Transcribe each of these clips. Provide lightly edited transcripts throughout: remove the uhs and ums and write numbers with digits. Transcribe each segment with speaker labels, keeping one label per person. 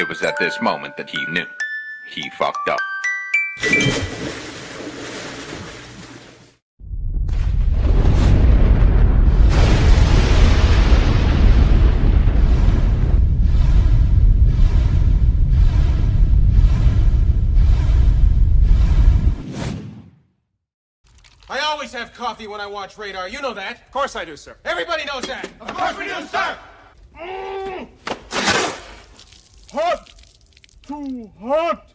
Speaker 1: It was at this moment that he knew. He fucked up.
Speaker 2: I always have coffee when I watch Radar. You know that.
Speaker 3: Of course I do, sir.
Speaker 2: Everybody knows that.
Speaker 3: Of course we do, sir.
Speaker 4: Hot! Too hot!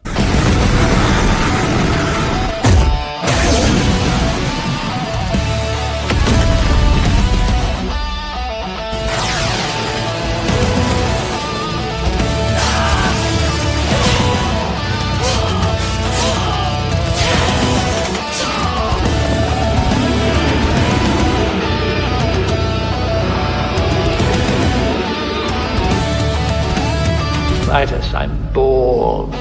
Speaker 5: Titus, I'm bored.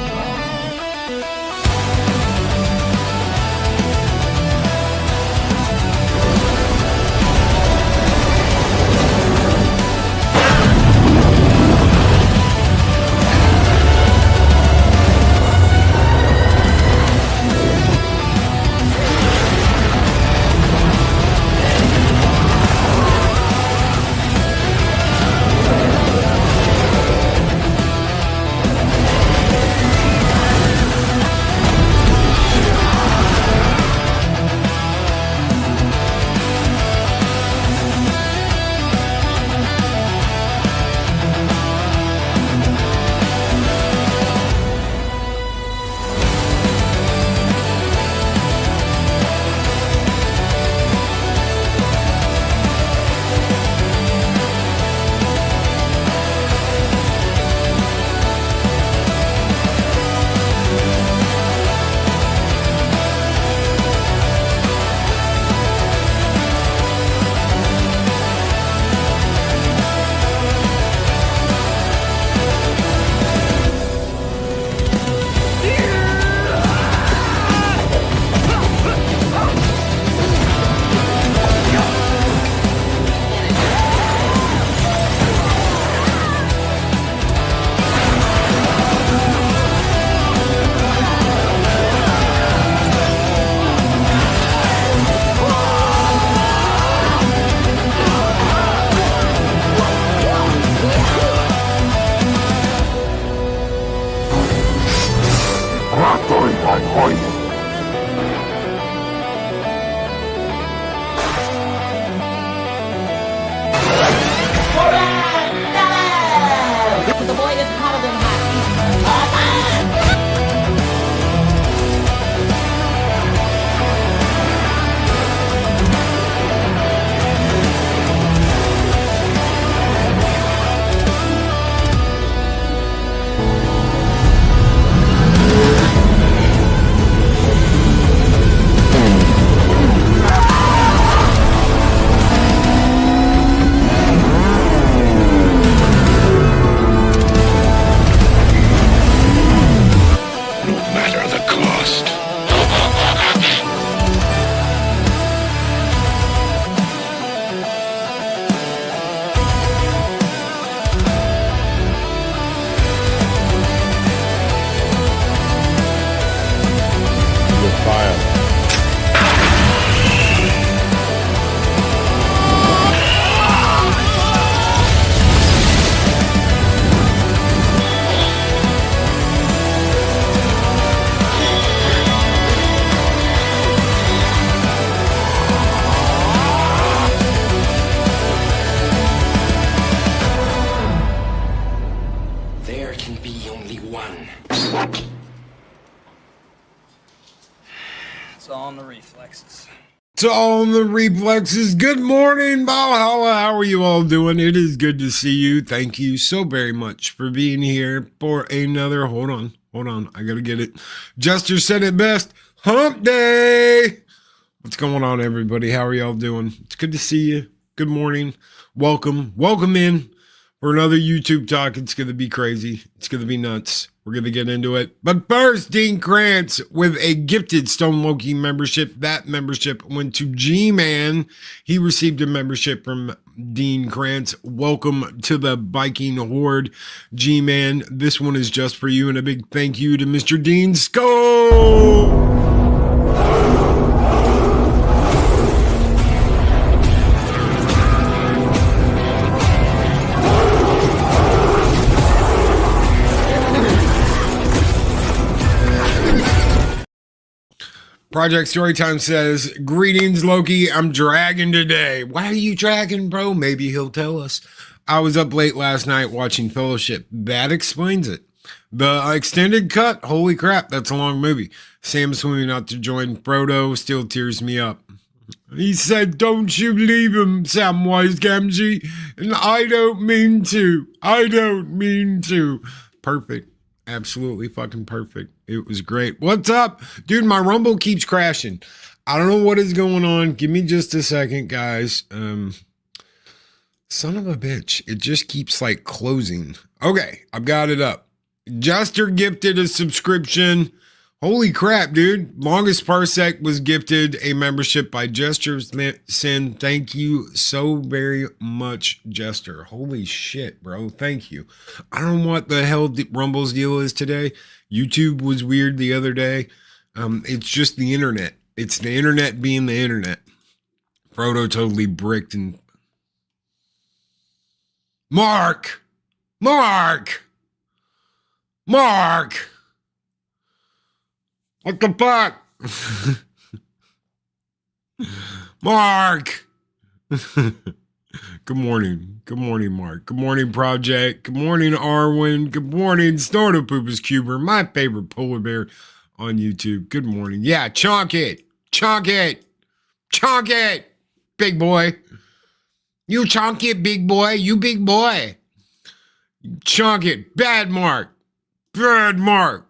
Speaker 4: To all the reflexes, good morning, Valhalla. How are you all doing? It is good to see you. Thank you so very much for being here for another, hold on, I gotta get it. Jester said it best, hump day. What's going on, everybody? How are y'all doing? It's good to see you. Good morning. Welcome in for another YouTube talk. It's going to be crazy. It's going to be nuts. We're going to get into it. But first, Dean Krantz with a gifted Stone Loki membership. That membership went to G-Man. He received a membership from Dean Krantz. Welcome to the Viking Horde, G-Man. This one is just for you. And a big thank you to Mr. Dean Sko. Project Storytime says, greetings, Loki. I'm dragging today. Why are you dragging, bro? Maybe he'll tell us. I was up late last night watching Fellowship. That explains it. The extended cut, holy crap, that's a long movie. Sam swimming out to join Frodo still tears me up. He said, don't you leave him, Samwise Gamgee. And I don't mean to. I don't mean to. Perfect. Absolutely fucking perfect. It was great. What's up? Dude, my Rumble keeps crashing. I don't know what is going on. Give me just a second, guys. Son of a bitch. It just keeps like closing. Okay, I've got it up. Jester gifted a subscription. Holy crap, dude. Longest Parsec was gifted a membership by Jester's Sin. Thank you so very much, Jester. Holy shit, bro. Thank you. I don't know what the hell Rumble's deal is today. YouTube was weird the other day. It's just the internet. It's the internet being the internet. Frodo totally bricked and... Mark! What the fuck? Mark! Good morning. Good morning, Mark. Good morning, Project. Good morning, Arwen. Good morning, Snortopoopas Cuber, my favorite polar bear on YouTube. Good morning. Yeah, chonk it. Chonk it. Chonk it, big boy. You chonk it, big boy. You big boy. Chonk it. Bad Mark. Bad Mark.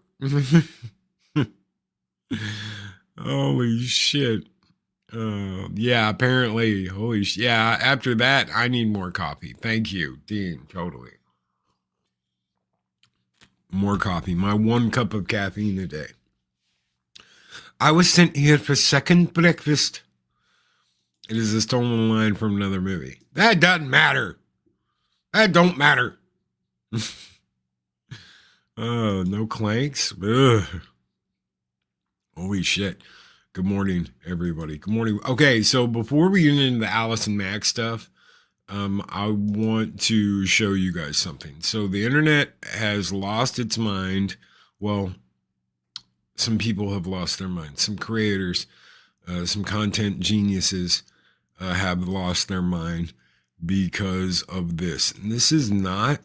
Speaker 4: Holy shit. Yeah, apparently. Holy shit. Yeah, after that, I need more coffee. Thank you, Dean. Totally. More coffee. My 1 cup of caffeine a day. I was sent here for second breakfast. It is a stolen line from another movie. That doesn't matter. That don't matter. Oh, no clanks? Ugh. Holy shit. Good morning, everybody. Good morning. Okay, so before we get into the Allison Mack stuff, I want to show you guys something. So the internet has lost its mind. Well, some people have lost their mind. Some creators, some content geniuses have lost their mind because of this. And this is not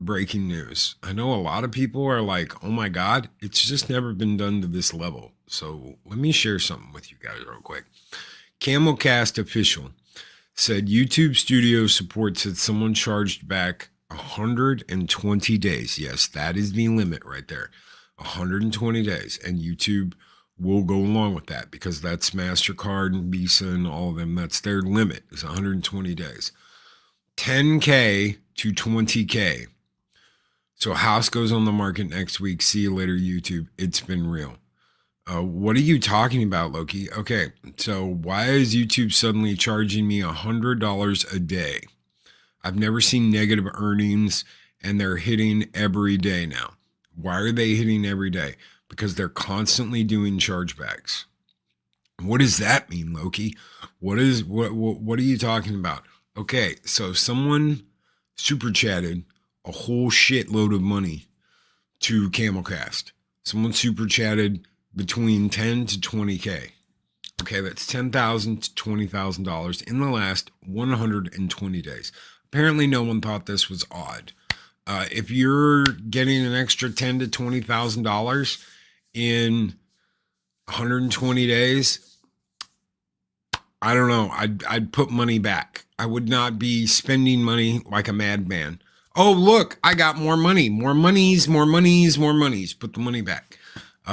Speaker 4: breaking news. I know a lot of people are like, oh my God, it's just never been done to this level. So let me share something with you guys real quick. Camelcast Official said YouTube Studio supports that someone charged back 120 days. Yes, that is the limit right there. 120 days. And YouTube will go along with that because that's MasterCard and Visa and all of them. That's their limit, is 120 days. 10K to 20K. So house goes on the market next week. See you later, YouTube. It's been real. What are you talking about, Loki? Okay, so why is YouTube suddenly charging me $100 a day? I've never seen negative earnings, and they're hitting every day now. Why are they hitting every day? Because they're constantly doing chargebacks. What does that mean, Loki? What are you talking about? Okay, so someone super chatted a whole shitload of money to Camelcast. Someone super chatted between 10 to 20K. Okay, that's $10,000 to $20,000 in the last 120 days. Apparently no one thought this was odd. If you're getting an extra $10,000 to $20,000 in 120 days, I don't know. I'd put money back. I would not be spending money like a madman. Oh, look, I got more money. More monies. Put the money back.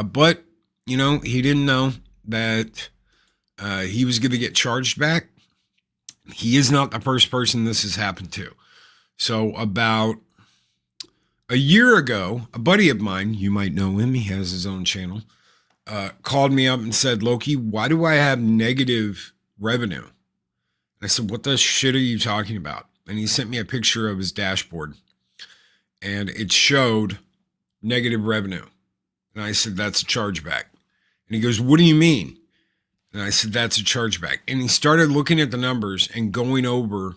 Speaker 4: But you know, he didn't know that he was going to get charged back. He is not the first person this has happened to. So about a year ago, a buddy of mine, you might know him, he has his own channel, called me up and said, Loki, why do I have negative revenue? And I said, what the shit are you talking about? And he sent me a picture of his dashboard and it showed negative revenue. And I said, that's a chargeback. And he goes, what do you mean? And I said, that's a chargeback. And he started looking at the numbers and going over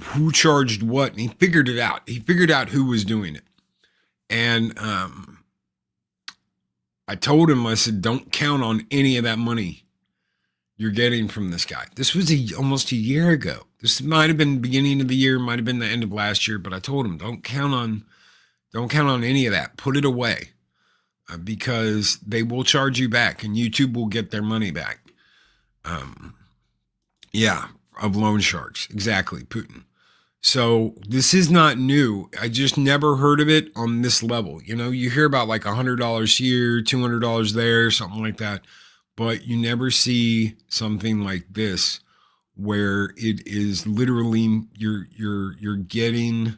Speaker 4: who charged what, and he figured it out. He figured out who was doing it. And I told him, I said, don't count on any of that money you're getting from this guy. This was almost a year ago. This might have been the beginning of the year, might have been the end of last year, but I told him, don't count on any of that. Put it away because they will charge you back and YouTube will get their money back. Yeah, of loan sharks. Exactly, Putin. So this is not new. I just never heard of it on this level. You know, you hear about like $100 here, $200 there, something like that. But you never see something like this where it is literally you're getting,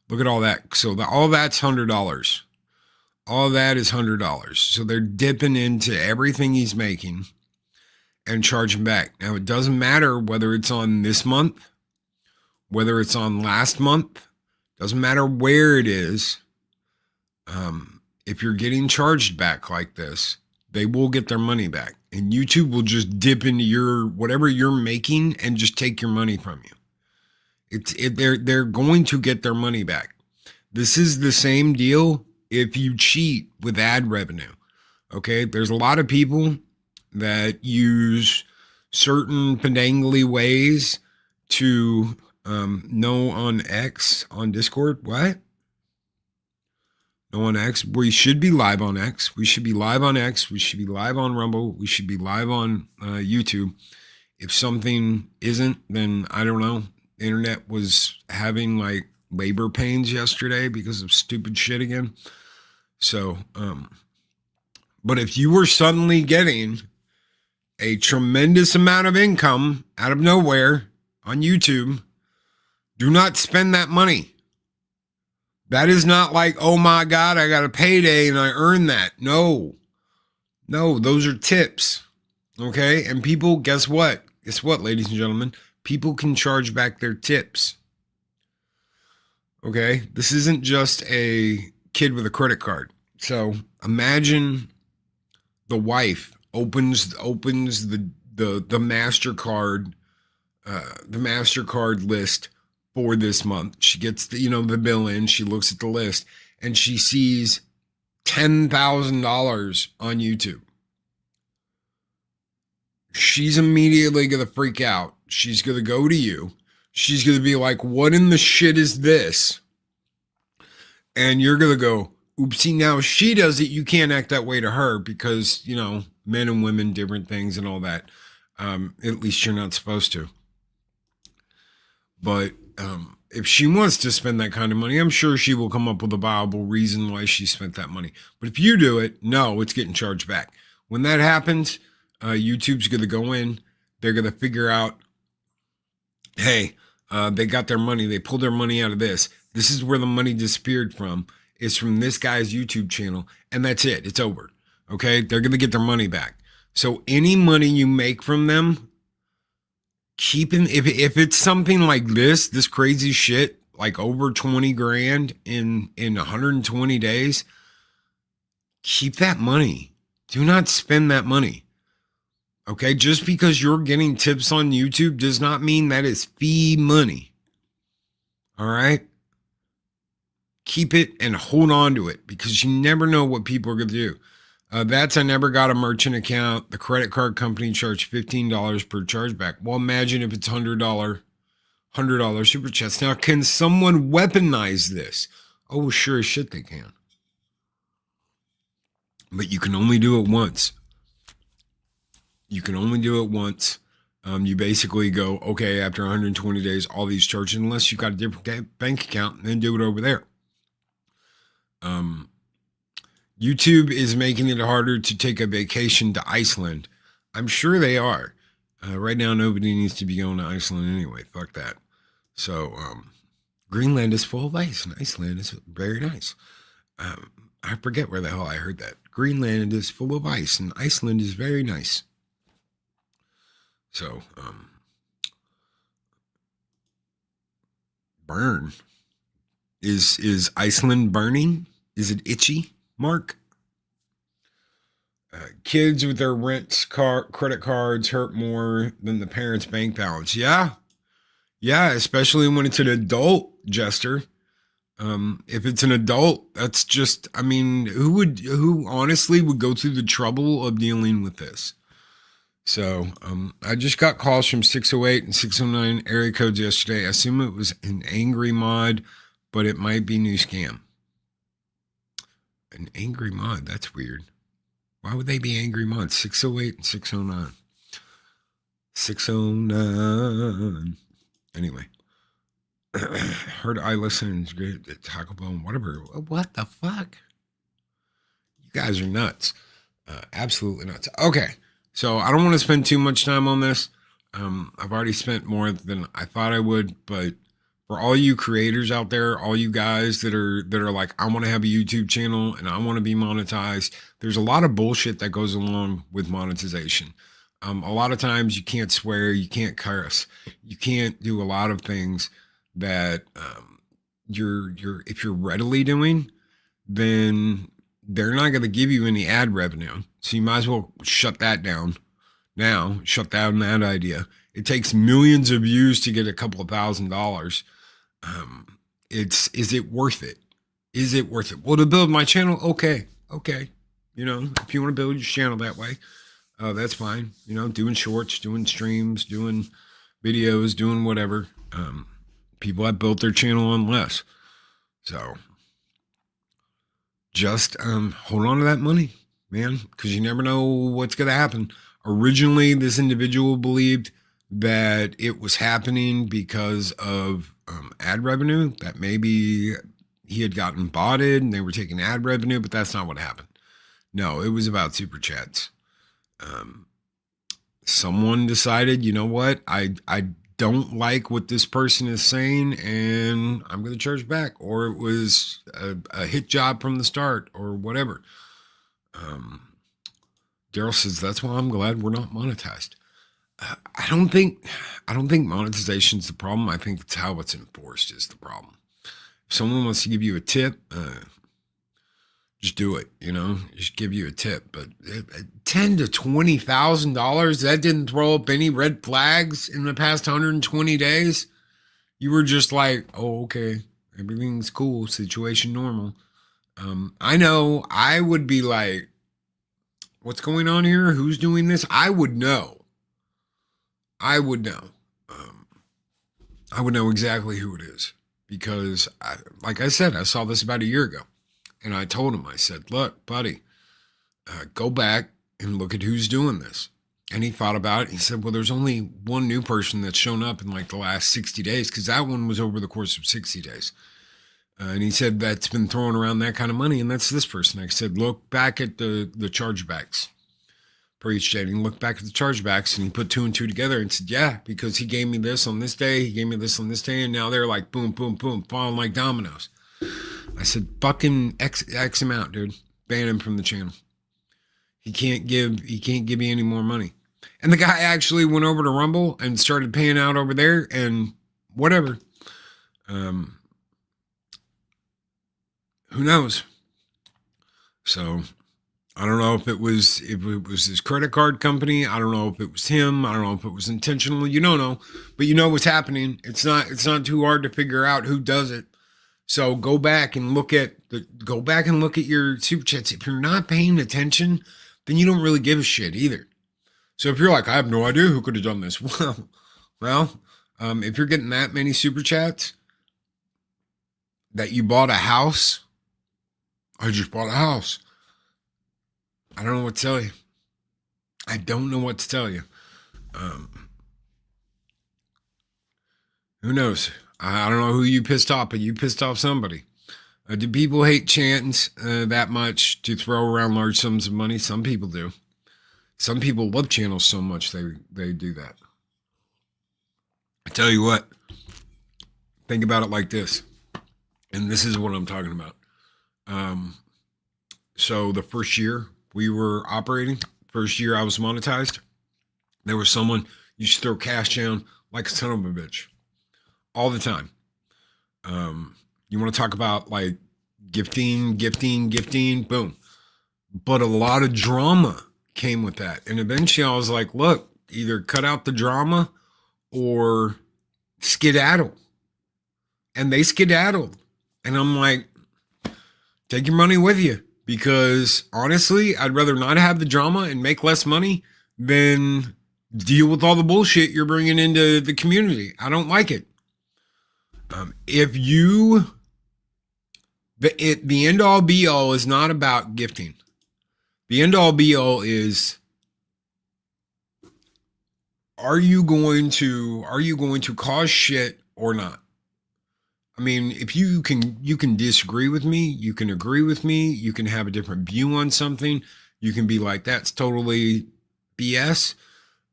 Speaker 4: look at all that. So all that's $100. All that is $100. So they're dipping into everything he's making and charging back. Now it doesn't matter whether it's on this month, whether it's on last month, doesn't matter where it is. If you're getting charged back like this, they will get their money back. And YouTube will just dip into your whatever you're making and just take your money from you. They're going to get their money back. This is the same deal if you cheat with ad revenue. Okay, there's a lot of people that use certain pedangly ways to know on X, on Discord. What? No on X. We should be live on X. We should be live on X. We should be live on Rumble. We should be live on YouTube. If something isn't, then I don't know. The internet was having like labor pains yesterday because of stupid shit again. So, but if you were suddenly getting a tremendous amount of income out of nowhere on YouTube, do not spend that money. That is not like, oh my God, I got a payday and I earned that. No, those are tips. Okay. And people, guess what? Guess what, ladies and gentlemen? People can charge back their tips. Okay. This isn't just a kid with a credit card. So imagine the wife opens the MasterCard list for this month. She gets the bill in, she looks at the list and she sees $10,000 on YouTube. She's immediately going to freak out. She's going to go to you. She's going to be like, what in the shit is this? And you're going to go, oopsie. Now, if she does it, you can't act that way to her because, men and women, different things and all that. At least you're not supposed to. But if she wants to spend that kind of money, I'm sure she will come up with a viable reason why she spent that money. But if you do it, no, it's getting charged back. When that happens, YouTube's going to go in. They're going to figure out, hey, they got their money. They pulled their money out of this. This is where the money disappeared from. It's from this guy's YouTube channel. And that's it. It's over. Okay? They're going to get their money back. So any money you make from them, if it's something like this crazy shit, like over 20 grand in 120 days, keep that money. Do not spend that money. Okay? Just because you're getting tips on YouTube does not mean that is fee money. All right? Keep it and hold on to it because you never know what people are going to do. I never got a merchant account. The credit card company charged $15 per chargeback. Well, imagine if it's $100 super chats. Now, can someone weaponize this? Oh, sure as shit they can. But you can only do it once. You can only do it once. You basically go, okay, after 120 days, all these charges, unless you've got a different bank account, and then do it over there. YouTube is making it harder to take a vacation to Iceland. I'm sure they are. Right now, nobody needs to be going to Iceland anyway. Fuck that. So, Greenland is full of ice, and Iceland is very nice. I forget where the hell I heard that. Greenland is full of ice, and Iceland is very nice. So, burn. Is Iceland burning? Is it itchy, Mark? Kids with their rents, credit cards hurt more than the parents' bank balance. Yeah, especially when it's an adult, Jester. If it's an adult, that's just, I mean, who honestly would go through the trouble of dealing with this? So, I just got calls from 608 and 609 area codes yesterday. I assume it was an angry mod, but it might be new scam. An angry mod, that's weird. Why would they be angry mods? 608 and 609. 609. Anyway. Heard I listen is great at Taco Bell and whatever. What the fuck? You guys are nuts. Absolutely nuts. Okay. So I don't want to spend too much time on this. I've already spent more than I thought I would, but for all you creators out there, all you guys that are like, I want to have a YouTube channel and I want to be monetized. There's a lot of bullshit that goes along with monetization. A lot of times you can't swear, you can't curse, you can't do a lot of things that if you're readily doing, then they're not going to give you any ad revenue. So you might as well shut that down now, shut down that idea. It takes millions of views to get a couple of $1,000s. Is it worth it? Is it worth it? Well, to build my channel, okay. You know, if you want to build your channel that way, that's fine. You know, doing shorts, doing streams, doing videos, doing whatever. People have built their channel on less. So just hold on to that money, man, because you never know what's going to happen. Originally, this individual believed that it was happening because of ad revenue, that maybe he had gotten botted and they were taking ad revenue, but that's not what happened. No, it was about super chats. Someone decided, you know what, I don't like what this person is saying and I'm going to charge back. Or it was a hit job from the start or whatever. Daryl says, that's why I'm glad we're not monetized. I don't think monetization is the problem. I think it's how it's enforced is the problem. If someone wants to give you a tip, just do it, you know, just give you a tip. But $10,000 to $20,000, that didn't throw up any red flags in the past 120 days. You were just like, oh, okay, everything's cool, situation normal. I know I would be like, what's going on here? Who's doing this? I would know. I would know exactly who it is because, like I said, I saw this about a year ago. And I told him, I said, look, buddy, go back and look at who's doing this. And he thought about it. He said, well, there's only one new person that's shown up in like the last 60 days because that one was over the course of 60 days. And he said, that's been throwing around that kind of money. And that's this person. I said, look back at the chargebacks for each day. And he looked back at the chargebacks and he put two and two together and said, yeah, because he gave me this on this day. He gave me this on this day. And now they're like, boom, boom, boom, falling like dominoes. I said, fucking X amount, dude. Ban him from the channel. He can't give me any more money. And the guy actually went over to Rumble and started paying out over there and whatever. Who knows? So I don't know if it was his credit card company. I don't know if it was him. I don't know if it was intentional. You don't know, but you know what's happening. It's not too hard to figure out who does it. So go back and look at your super chats. If you're not paying attention, then you don't really give a shit either. So if you're like, I have no idea who could have done this. Well, if you're getting that many super chats that you bought a house, I just bought a house. I don't know what to tell you. I don't know what to tell you. Who knows? I don't know who you pissed off, but you pissed off somebody. Do people hate chants that much to throw around large sums of money? Some people do. Some people love channels so much they do that. I tell you what, think about it like this, and this is what I'm talking about. So the first year we were operating, first year I was monetized, there was someone used to throw cash down like a son of a bitch all the time. You want to talk about like gifting, boom. But a lot of drama came with that. And eventually I was like, look, either cut out the drama or skedaddle. And they skedaddled. And I'm like, take your money with you. Because honestly, I'd rather not have the drama and make less money than deal with all the bullshit you're bringing into the community. I don't like it. The end all be all is not about gifting. The end all be all is, are you going to cause shit or not? I mean, if you can disagree with me, you can agree with me, you can have a different view on something, you can be like, that's totally BS.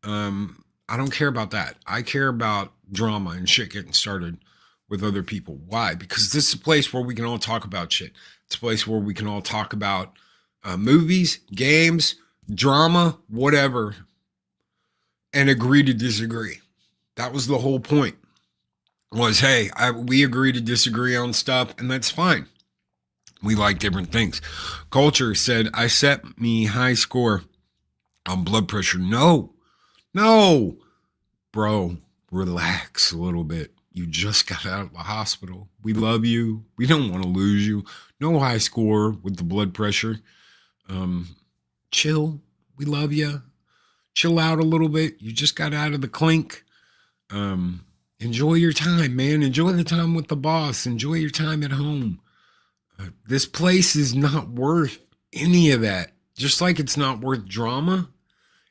Speaker 4: I don't care about that. I care about drama and shit getting started with other people. Why? Because this is a place where we can all talk about shit. It's a place where we can all talk about movies, games, drama, whatever, and agree to disagree. That was the whole point. Was, hey, we agree to disagree on stuff, and that's fine. We like different things. Culture said, I set me high score on blood pressure. No, bro, relax a little bit. You just got out of the hospital. We love you. We don't want to lose you. No high score with the blood pressure. Chill. We love you. Chill out a little bit. You just got out of the clink. Enjoy your time, man. Enjoy the time with the boss. Enjoy your time at home. This place is not worth any of that. Just like it's not worth drama.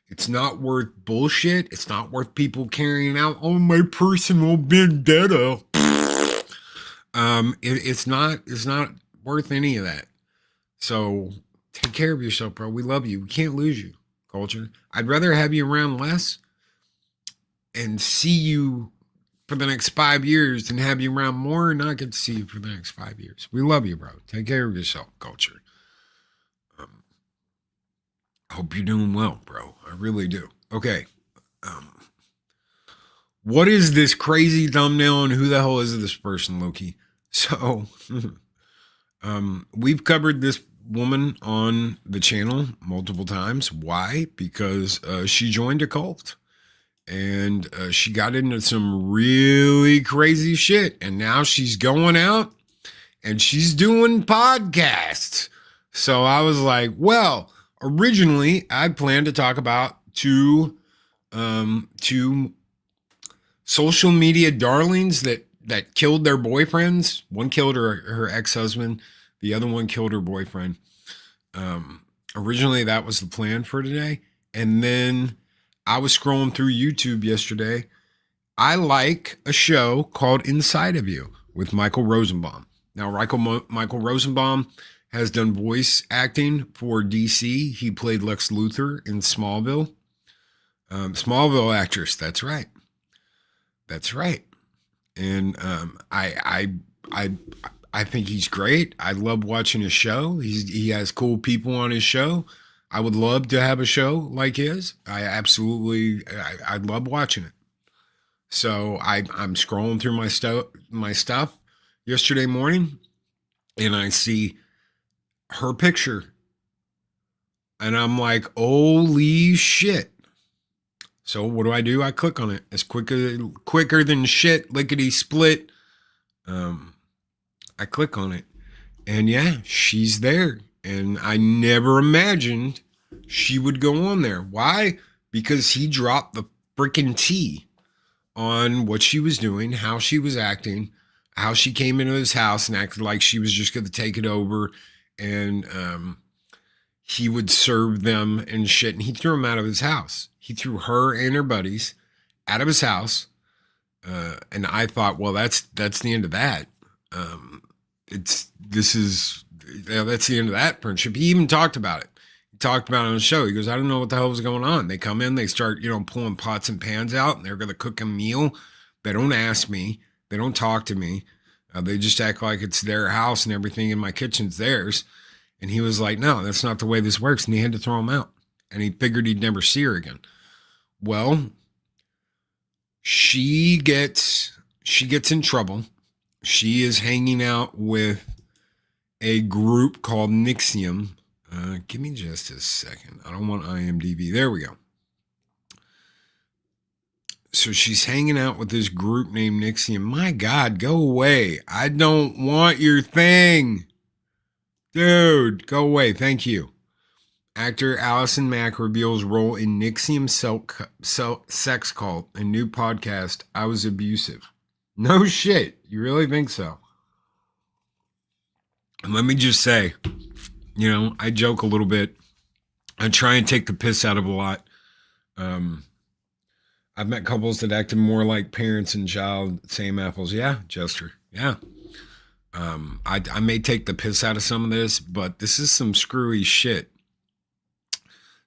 Speaker 4: It's not worth bullshit. It's not worth people carrying out, oh, my personal vendetta. It's not worth any of that. So take care of yourself, bro. We love you. We can't lose you, culture. I'd rather have you around less and see you for the next 5 years than have you around more and not get to see you for the next 5 years. We love you, bro. Take care of yourself, culture. I hope you're doing well, bro. I really do. Okay. What is this crazy thumbnail and who the hell is this person, Loki? So, we've covered this woman on the channel multiple times. Why? Because she joined a cult. And she got into some really crazy shit. And now she's going out and she's doing podcasts. So I was like, well, originally I planned to talk about two social media darlings that killed their boyfriends. One killed her ex-husband. The other one killed her boyfriend. Originally that was the plan for today. And then I was scrolling through YouTube yesterday. I like a show called Inside of You with Michael Rosenbaum. Now, Michael Rosenbaum has done voice acting for DC. He played Lex Luthor in Smallville. Smallville actress. That's right. That's right. And I think he's great. I love watching his show. He has cool people on his show. I would love to have a show like his. I love watching it. So I'm scrolling through my stuff yesterday morning, and I see her picture, and I'm like, holy shit. So what do? I click on it. It's quicker than shit, lickety split. I click on it, and yeah, she's there. And I never imagined she would go on there. Why? Because he dropped the freaking tea on what she was doing, how she was acting, how she came into his house and acted like she was just going to take it over. And he would serve them and shit. And he threw them out of his house. He threw her and her buddies out of his house. And I thought, well, that's the end of that. That's the end of that friendship. He even talked about it. He talked about it on the show. He goes, I don't know what the hell was going on. They come in, they start, pulling pots and pans out, and they're going to cook a meal. They don't ask me. They don't talk to me. They just act like it's their house and everything in my kitchen's theirs. And he was like, no, that's not the way this works. And he had to throw him out. And he figured he'd never see her again. Well, she gets in trouble. She is hanging out with a group called NXIVM. Give me just a second. I don't want IMDb. There we go. So she's hanging out with this group named NXIVM. My God, go away. I don't want your thing. Dude, go away. Thank you. Actor Allison Mack reveals role in NXIVM sex cult and new podcast, I Was Abusive. No shit. You really think so? And let me just say, I joke a little bit. I try and take the piss out of a lot. I've met couples that acted more like parents and child, same apples. Yeah, Jester. Yeah. I may take the piss out of some of this, but this is some screwy shit.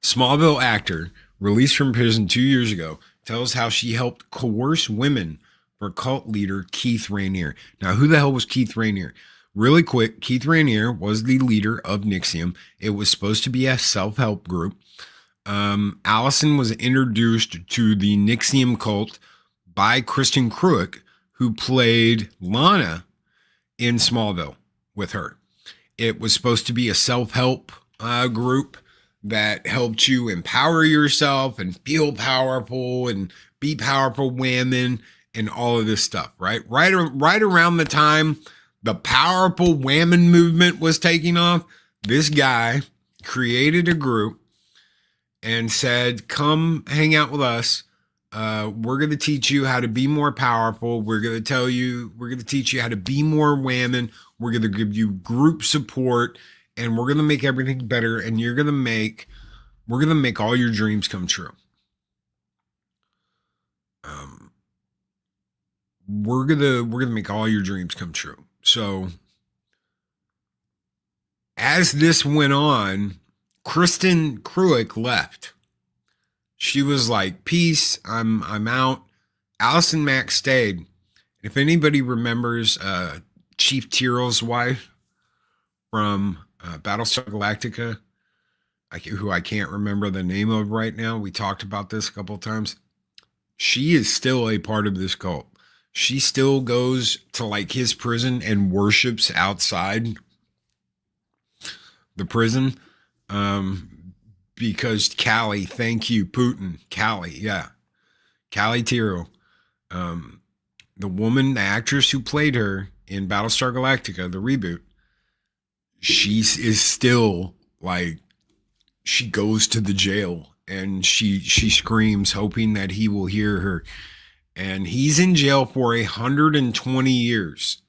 Speaker 4: Smallville actor, released from prison 2 years ago, tells how she helped coerce women for cult leader Keith Raniere. Now, who the hell was Keith Raniere? Really quick, Keith Raniere was the leader of NXIVM. It was supposed to be a self-help group. Allison was introduced to the NXIVM cult by Kristin Kreuk, who played Lana in Smallville with her. It was supposed to be a self-help group that helped you empower yourself and feel powerful and be powerful women and all of this stuff, right? Right around the time the powerful women movement was taking off, this guy created a group and said, come hang out with us. We're going to teach you how to be more powerful. We're going to teach you how to be more women. We're going to give you group support, and we're going to make everything better. And we're going to make all your dreams come true. We're going to make all your dreams come true. So as this went on, Kristin Kreuk left. She was like, peace, I'm out. Allison Mack stayed. If anybody remembers Chief Tyrrell's wife from Battlestar Galactica, who I can't remember the name of right now. We talked about this a couple of times. She is still a part of this cult. She still goes to like his prison and worships outside the prison. Because Callie, thank you, Putin. Callie, yeah. Callie Tyrrell. The actress who played her in Battlestar Galactica, the reboot, she is still like, she goes to the jail and she screams, hoping that he will hear her. And he's in jail for 120 years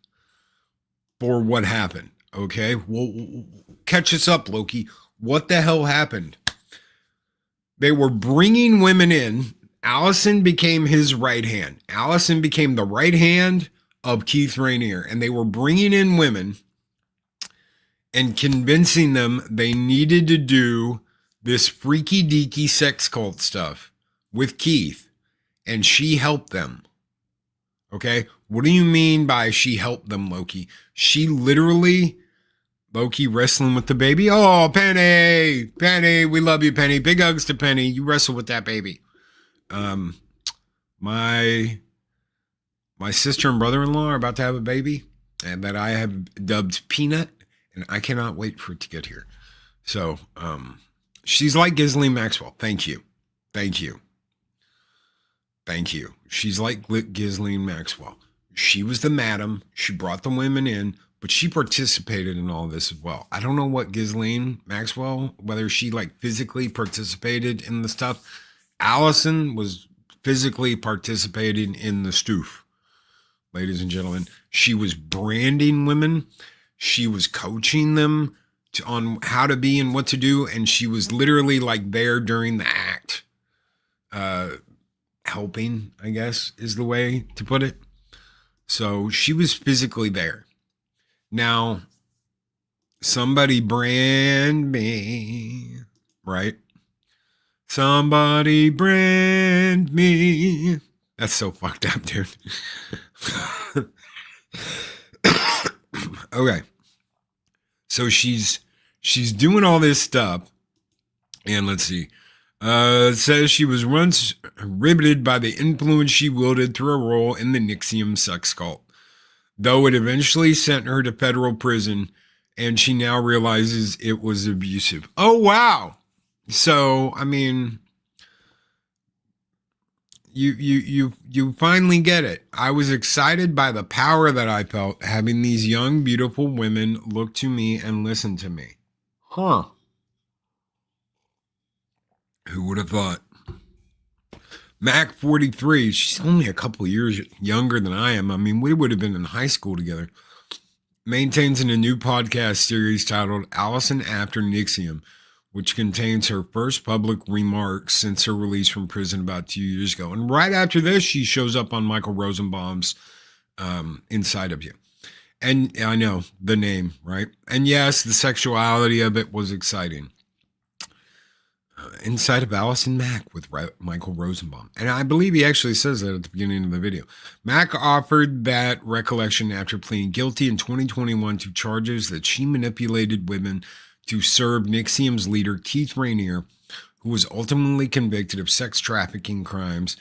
Speaker 4: for what happened. Okay, well, catch us up, Loki. What the hell happened? They were bringing women in. Allison became his right hand. Allison became the right hand of Keith Raniere. And they were bringing in women and convincing them they needed to do this freaky deaky sex cult stuff with Keith. And she helped them. Okay? What do you mean by she helped them, Loki? She literally... Loki wrestling with the baby. Oh, Penny, we love you, Penny. Big hugs to Penny. You wrestle with that baby. My sister and brother-in-law are about to have a baby, and that I have dubbed Peanut, and I cannot wait for it to get here. So, she's like Ghislaine Maxwell. Thank you. She's like Ghislaine Maxwell. She was the madam. She brought the women in. But she participated in all this as well. I don't know what Ghislaine Maxwell, whether she like physically participated in the stuff. Allison was physically participating in the stoof, ladies and gentlemen. She was branding women. She was coaching them on how to be and what to do. And she was literally like there during the act, helping, I guess is the way to put it. So she was physically there. Now, somebody brand me right? Somebody brand me. That's so fucked up, dude. Okay. So she's doing all this stuff. And let's see. It says she was once riveted by the influence she wielded through a role in the NXIVM sex cult, though it eventually sent her to federal prison, and she now realizes it was abusive. Oh, wow. So, I mean, you finally get it. I was excited by the power that I felt having these young, beautiful women look to me and listen to me. Huh. Who would have thought? Mac 43, she's only a couple years younger than I am. I mean, we would have been in high school together. Maintains in a new podcast series titled Allison After NXIVM, which contains her first public remarks since her release from prison about 2 years ago. And right after this, she shows up on Michael Rosenbaum's Inside of You. And I know the name, right? And yes, the sexuality of it was exciting. Inside of Allison Mack with Michael Rosenbaum. And I believe he actually says that at the beginning of the video. Mack offered that recollection after pleading guilty in 2021 to charges that she manipulated women to serve NXIVM's leader, Keith Raniere, who was ultimately convicted of sex trafficking crimes.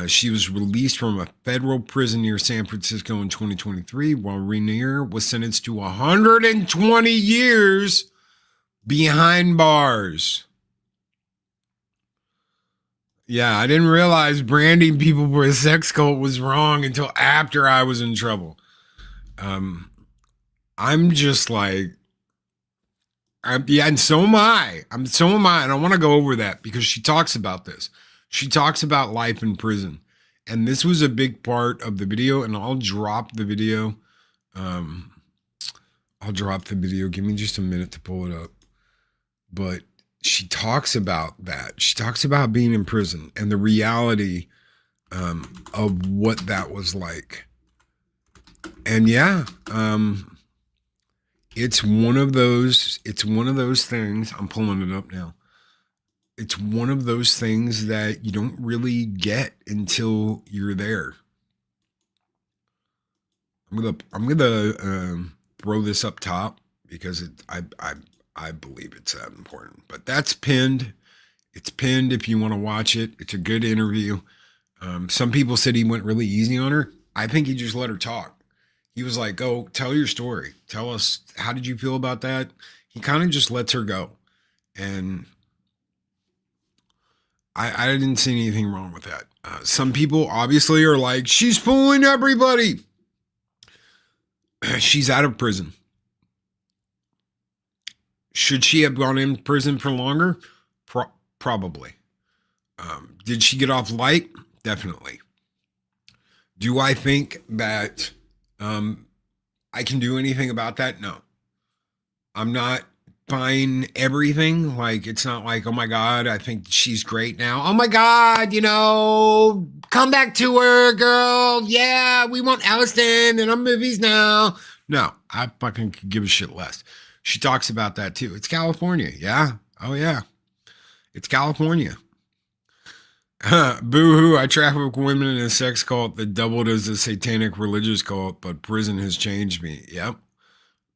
Speaker 4: She was released from a federal prison near San Francisco in 2023, while Raniere was sentenced to 120 years behind bars. Yeah, I didn't realize branding people for a sex cult was wrong until after I was in trouble. I'm just like, yeah, and so am I. And I want to go over that because she talks about this. She talks about life in prison. And this was a big part of the video, and I'll drop the video. Give me just a minute to pull it up. But she talks about that. She talks about being in prison and the reality of what that was like. And yeah, it's one of those things. I'm pulling it up now. It's one of those things that you don't really get until you're there. I'm gonna throw this up top because I believe it's that important. But that's pinned. It's pinned if you want to watch it. It's a good interview. Some people said he went really easy on her. I think he just let her talk. He was like, go tell your story. Tell us, how did you feel about that? He kind of just lets her go. And I didn't see anything wrong with that. Some people obviously are like, she's fooling everybody. She's out of prison. Should she have gone in prison for longer? Probably. Did she get off light? Definitely. Do I think that I can do anything about that? No. I'm not buying everything. Like, it's not like, oh my God, I think she's great now. Oh my God, come back to her, girl. Yeah, we want Allison in our movies now. No, I fucking could give a shit less. She talks about that too. It's California. Yeah. Oh yeah. It's California. Boo-hoo. I traffic with women in a sex cult that doubled as a satanic religious cult, but prison has changed me. Yep.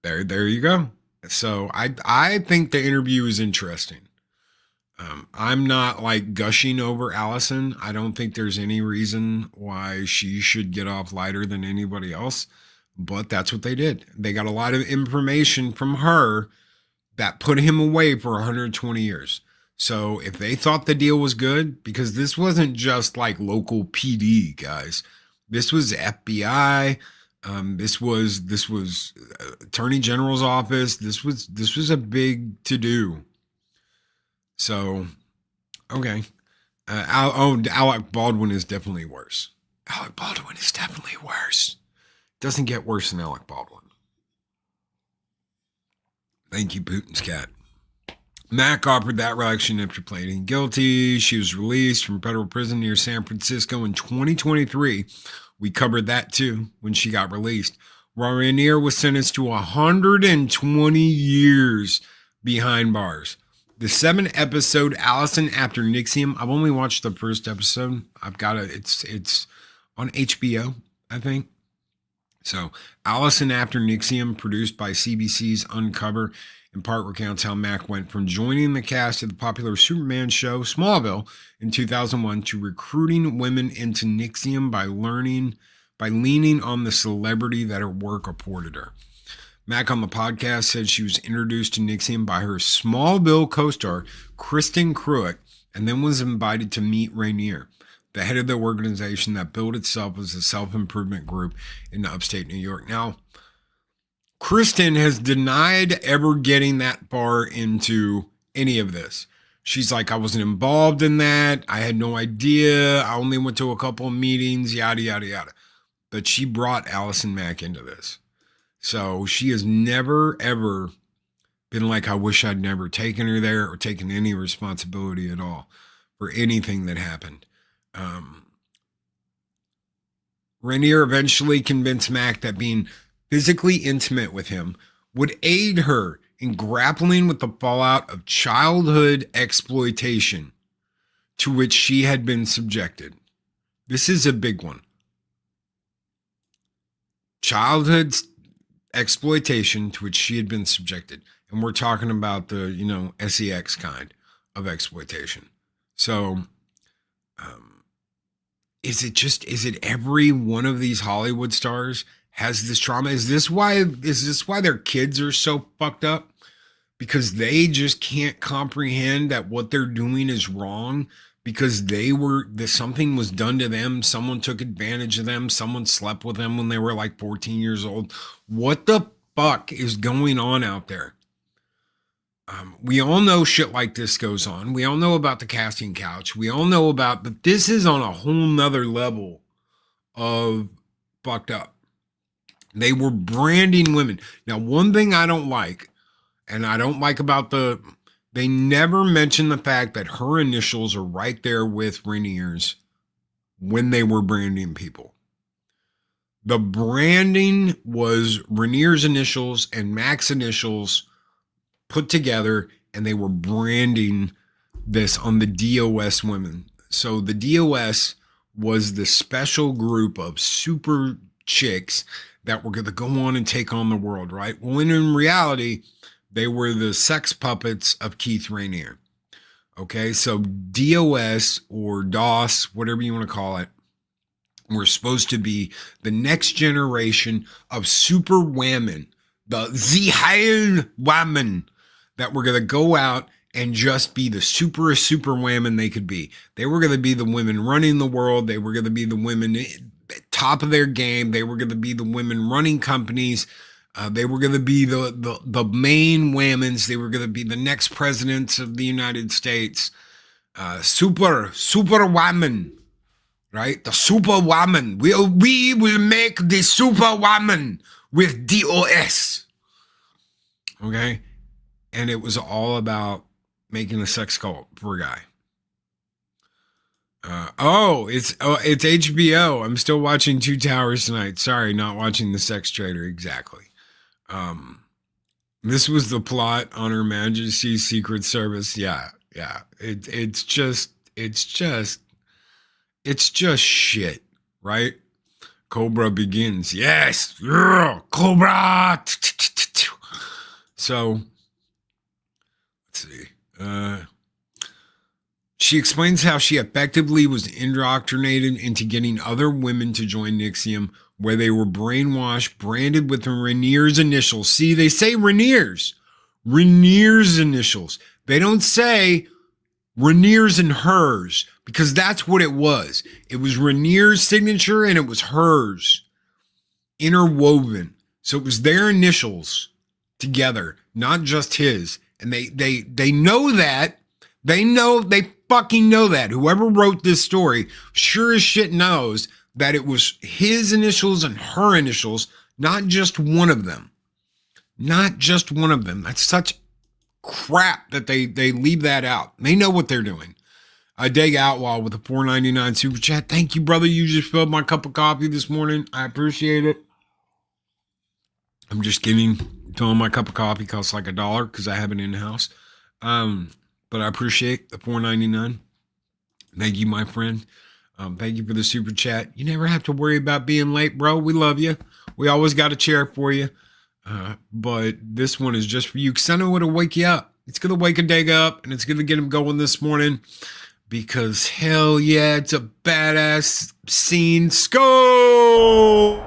Speaker 4: There you go. So I think the interview is interesting. I'm not like gushing over Allison. I don't think there's any reason why she should get off lighter than anybody else. But that's what they did. They got a lot of information from her that put him away for 120 years. So if they thought the deal was good, because this wasn't just like local PD, guys. This was FBI. This was Attorney General's office. This was a big to-do. So, okay. Alec Baldwin is definitely worse. Alec Baldwin is definitely worse. Doesn't get worse than Alec Baldwin. Thank you, Putin's cat. Mack offered that reaction after pleading guilty. She was released from federal prison near San Francisco in 2023. We covered that too when she got released. Raniere was sentenced to 120 years behind bars. The 7-episode Allison After NXIVM. I've only watched the first episode. I've got it. It's on HBO, I think. So, Allison After NXIVM, produced by CBC's Uncover, in part recounts how Mack went from joining the cast of the popular Superman show Smallville in 2001 to recruiting women into NXIVM by leaning on the celebrity that her work afforded her. Mack on the podcast said she was introduced to NXIVM by her Smallville co-star Kristin Kreuk, and then was invited to meet Raniere, the head of the organization that billed itself as a self-improvement group in upstate New York. Now, Kristin has denied ever getting that far into any of this. She's like, I wasn't involved in that. I had no idea. I only went to a couple of meetings, yada, yada, yada. But she brought Allison Mack into this. So she has never, ever been like, I wish I'd never taken her there or taken any responsibility at all for anything that happened. Raniere eventually convinced Mack that being physically intimate with him would aid her in grappling with the fallout of childhood exploitation to which she had been subjected. This is a big one. Childhood exploitation to which she had been subjected. And we're talking about the, sex kind of exploitation. So, is it every one of these Hollywood stars has this trauma? Is this why their kids are so fucked up? Because they just can't comprehend that what they're doing is wrong, because something was done to them. Someone took advantage of them. Someone slept with them when they were like 14 years old. What the fuck is going on out there? We all know shit like this goes on. We all know about the casting couch. We all know but this is on a whole nother level of fucked up. They were branding women. Now, one thing I don't like, and I don't like about they never mention the fact that her initials are right there with Raniere's when they were branding people. The branding was Raniere's initials and Mack's initials put together, and they were branding this on the DOS women. So the DOS was the special group of super chicks that were going to go on and take on the world, right? Well, in reality, they were the sex puppets of Keith Raniere. Okay, so DOS or DOS, whatever you want to call it, were supposed to be the next generation of super women, the Heil women, that were going to go out and just be the super women they could be. They were going to be the women running the world. They were going to be the women top of their game. They were going to be the women running companies. They were going to be the main women's. They were going to be the next presidents of the United States. Super woman, right? The super woman. We will make the super woman with DOS. Okay? And it was all about making a sex cult for a guy. It's HBO. I'm still watching Two Towers tonight. Sorry, not watching The Sex Trader. Exactly. This was the plot on Her Majesty's Secret Service. Yeah. It's just shit, right? Cobra begins. Yes, Cobra. So. Let's see. She explains how she effectively was indoctrinated into getting other women to join NXIVM, where they were brainwashed, branded with Raniere's initials. See, they say Raniere's initials. They don't say Raniere's and hers, because that's what it was. It was Raniere's signature and it was hers, interwoven. So it was their initials together, not just his. And they know that. They fucking know that. Whoever wrote this story sure as shit knows that it was his initials and her initials, not just one of them. Not just one of them. That's such crap that they leave that out. They know what they're doing. Dag Outlaw with a $4.99 super chat. Thank you, brother. You just filled my cup of coffee this morning. I appreciate it. I'm just kidding. Filling my cup of coffee costs like $1 because I have it in the house. but I appreciate the $4.99. Thank you, my friend. Thank you for the super chat. You never have to worry about being late, bro. We love you. We always got a chair for you. But this one is just for you because I know it'll wake you up. It's going to wake a day up and it's going to get him going this morning because hell yeah, it's a badass scene. Go!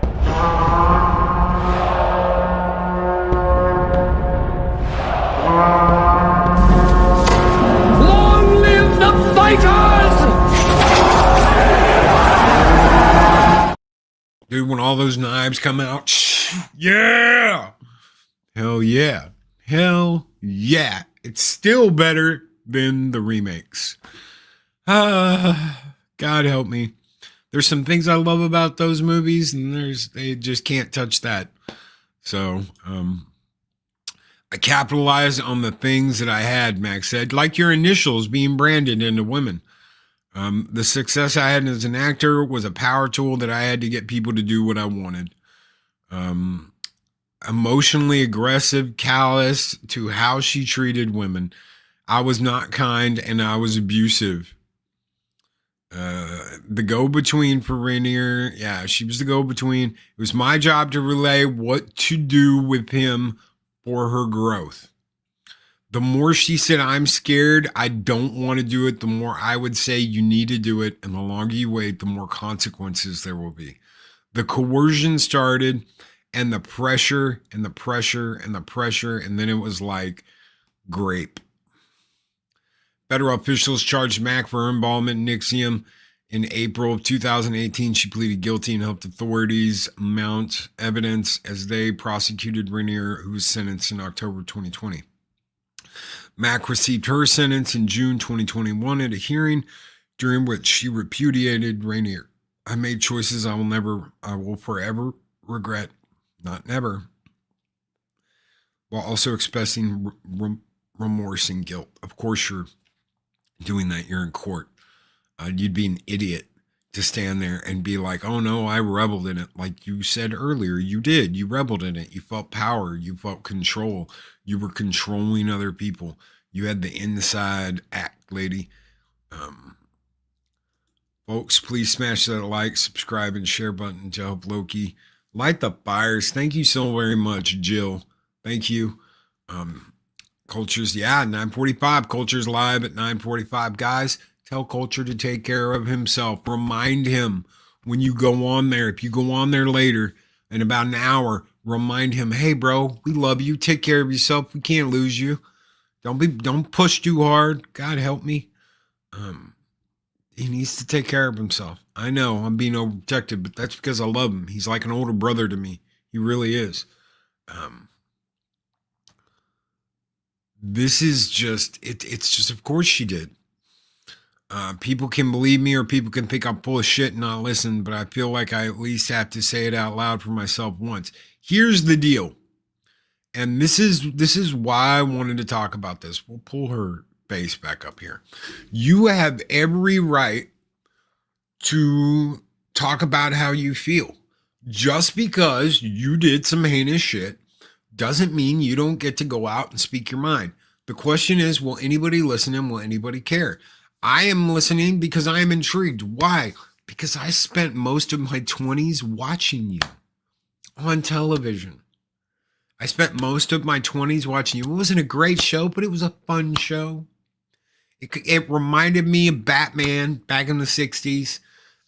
Speaker 3: Long live the fighters!
Speaker 4: Dude, when all those knives come out, yeah! Hell yeah. Hell yeah. It's still better than the remakes. God help me. There's some things I love about those movies, and they just can't touch that. So, I capitalized on the things that I had, Max said, like your initials being branded into women. The success I had as an actor was a power tool that I had to get people to do what I wanted. Emotionally aggressive, callous to how she treated women. I was not kind and I was abusive. The go-between for Raniere. Yeah, she was the go-between. It was my job to relay what to do with him for her growth. The more she said, I'm scared, I don't want to do it, the more I would say you need to do it. And the longer you wait, the more consequences there will be. The coercion started and the pressure and the pressure and the pressure. And then it was like grape. Federal officials charged Mack for her involvement in NXIVM. In April of 2018, she pleaded guilty and helped authorities mount evidence as they prosecuted Raniere, who was sentenced in October 2020. Mack received her sentence in June 2021 at a hearing during which she repudiated Raniere. I made choices I will forever regret, not never, while also expressing remorse and guilt. Of course, you're doing that. You're in court. You'd be an idiot to stand there and be like, oh no, I reveled in it. Like you said earlier, you did. You reveled in it. You felt power. You felt control. You were controlling other people. You had the inside act, lady. Folks, please smash that like, subscribe, and share button to help Loki light the fires. Thank you so very much, Jill. Thank you. Culture's, 9:45. Culture's live at 9:45. Guys, tell Culture to take care of himself. Remind him when you go on there. If you go on there later in about an hour, remind him, hey, bro, we love you. Take care of yourself. We can't lose you. Don't push too hard. God help me. He needs to take care of himself. I know I'm being overprotective, but that's because I love him. He's like an older brother to me. He really is. This is just, it's just, of course she did. People can believe me or people can think I'm full of shit and not listen, but I feel like I at least have to say it out loud for myself once. Here's the deal. And this is why I wanted to talk about this. We'll pull her face back up here. You have every right to talk about how you feel. Just because you did some heinous shit doesn't mean you don't get to go out and speak your mind. The question is, will anybody listen and will anybody care? I am listening because I am intrigued. Why? Because I spent most of my 20s watching you on television. I spent most of my 20s watching you. It wasn't a great show, but it was a fun show. It reminded me of Batman back in the 60s.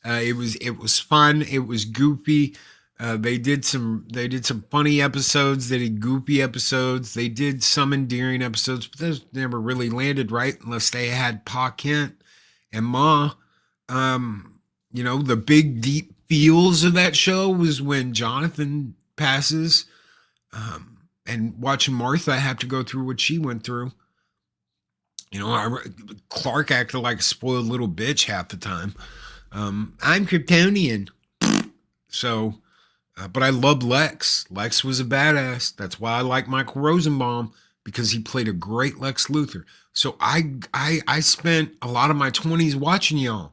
Speaker 4: It was fun. It was goofy. They did some funny episodes. They did goofy episodes. They did some endearing episodes, but those never really landed right unless they had Pa Kent and Ma. The big deep feels of that show was when Jonathan passes, and watching Martha have to go through what she went through. Clark acted like a spoiled little bitch half the time. I'm Kryptonian. So, but I loved Lex. Lex was a badass. That's why I like Michael Rosenbaum, because he played a great Lex Luthor. So I spent a lot of my 20s watching y'all,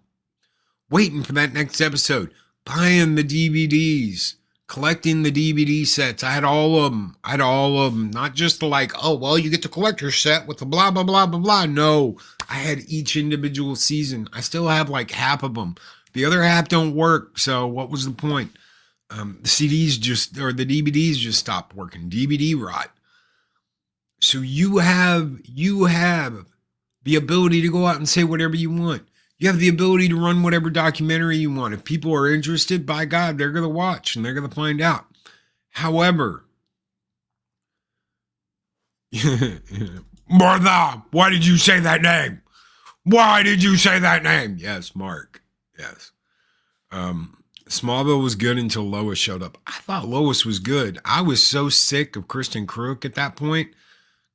Speaker 4: waiting for that next episode, buying the DVDs, collecting the DVD sets. I had all of them. Not just the like, oh, well, you get the collector set with the blah, blah, blah, blah, blah. No, I had each individual season. I still have like half of them. The other half don't work. So what was the point? The the DVDs just stopped working. DVD rot. So you have the ability to go out and say whatever you want. You have the ability to run whatever documentary you want. If people are interested, by God, they're going to watch and they're going to find out. However, Martha, why did you say that name? Why did you say that name? Yes, Mark. Yes. Smallville was good until Lois showed up. I thought Lois was good. I was so sick of Kristin Kreuk at that point